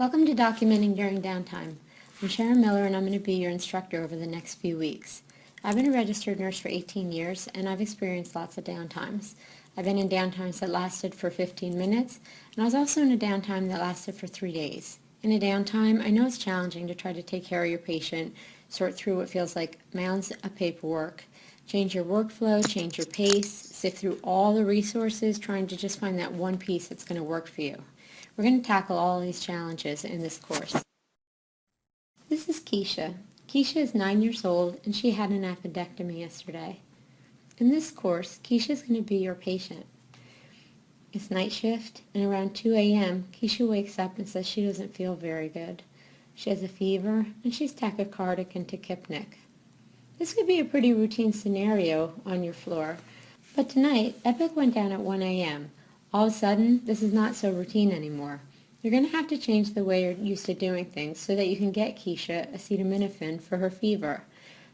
Welcome to Documenting During Downtime. I'm Sharon Miller and I'm going to be your instructor over the next few weeks. I've been a registered nurse for 18 years and I've experienced lots of downtimes. I've been in downtimes that lasted for 15 minutes and I was also in a downtime that lasted for 3 days. In a downtime, I know it's challenging to try to take care of your patient, sort through what feels like mounds of paperwork, change your workflow, change your pace, sift through all the resources, trying to just find that one piece that's going to work for you. We're going to tackle all of these challenges in this course. This is Keisha. Keisha is 9 years old and she had an appendectomy yesterday. In this course, Keisha is going to be your patient. It's night shift and around 2 a.m. Keisha wakes up and says she doesn't feel very good. She has a fever and she's tachycardic and tachypnic. This could be a pretty routine scenario on your floor, but tonight Epic went down at 1 a.m. All of a sudden, this is not so routine anymore. You're going to have to change the way you're used to doing things so that you can get Keisha acetaminophen for her fever.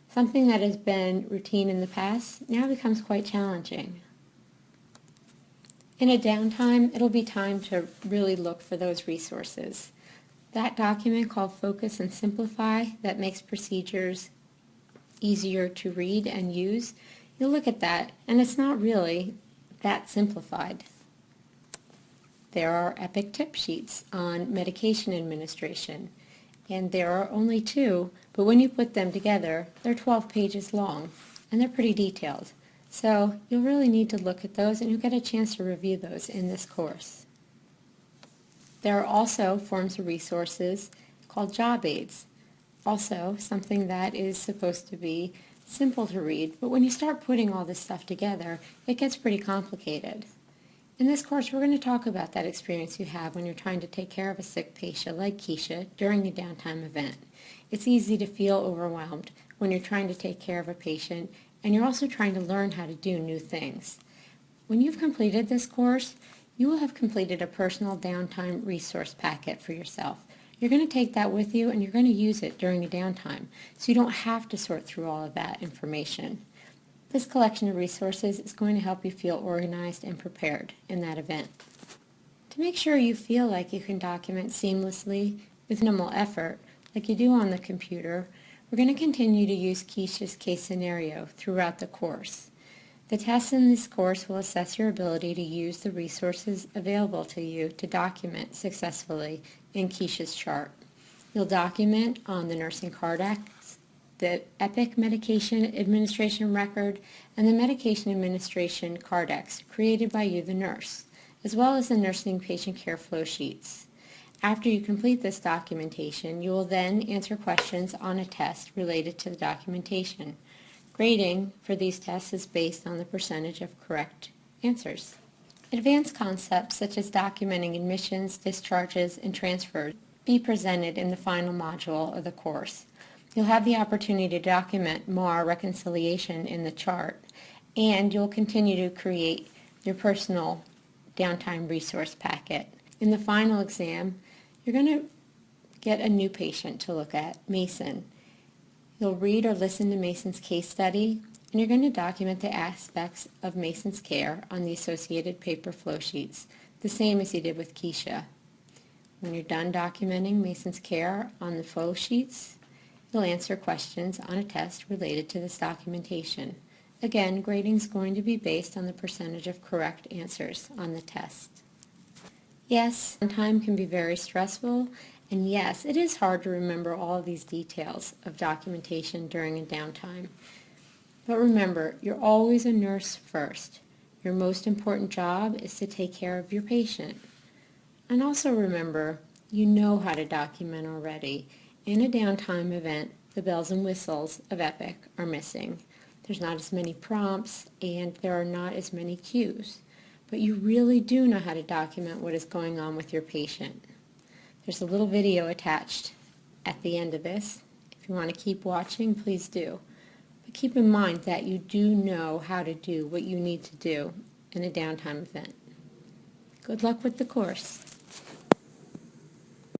Something that has been routine in the past now becomes quite challenging. In a downtime, it'll be time to really look for those resources. That document called Focus and Simplify that makes procedures easier to read and use, you'll look at that and it's not really that simplified. There are Epic tip sheets on medication administration, and there are only 2, but when you put them together, they're 12 pages long, and they're pretty detailed. So you'll really need to look at those, and you'll get a chance to review those in this course. There are also forms of resources called job aids, also something that is supposed to be simple to read, but when you start putting all this stuff together, it gets pretty complicated. In this course, we're going to talk about that experience you have when you're trying to take care of a sick patient like Keisha during a downtime event. It's easy to feel overwhelmed when you're trying to take care of a patient and you're also trying to learn how to do new things. When you've completed this course, you will have completed a personal downtime resource packet for yourself. You're going to take that with you and you're going to use it during a downtime, so you don't have to sort through all of that information. This collection of resources is going to help you feel organized and prepared in that event. To make sure you feel like you can document seamlessly with minimal effort, like you do on the computer, we're going to continue to use Keisha's case scenario throughout the course. The tests in this course will assess your ability to use the resources available to you to document successfully in Keisha's chart. You'll document on the nursing Cardex, the Epic Medication Administration Record, and the Medication Administration Cardex created by you, the nurse, as well as the nursing patient care flow sheets. After you complete this documentation, you will then answer questions on a test related to the documentation. Grading for these tests is based on the percentage of correct answers. Advanced concepts such as documenting admissions, discharges, and transfers be presented in the final module of the course. You'll have the opportunity to document MAR reconciliation in the chart, and you'll continue to create your personal downtime resource packet. In the final exam, you're going to get a new patient to look at, Mason. You'll read or listen to Mason's case study, and you're going to document the aspects of Mason's care on the associated paper flow sheets, the same as you did with Keisha. When you're done documenting Mason's care on the flow sheets, you'll answer questions on a test related to this documentation. Again, grading is going to be based on the percentage of correct answers on the test. Yes, downtime can be very stressful, and yes, it is hard to remember all of these details of documentation during a downtime. But remember, you're always a nurse first. Your most important job is to take care of your patient. And also remember, you know how to document already. In a downtime event, the bells and whistles of Epic are missing. There's not as many prompts and there are not as many cues. But you really do know how to document what is going on with your patient. There's a little video attached at the end of this. If you want to keep watching, please do. But keep in mind that you do know how to do what you need to do in a downtime event. Good luck with the course.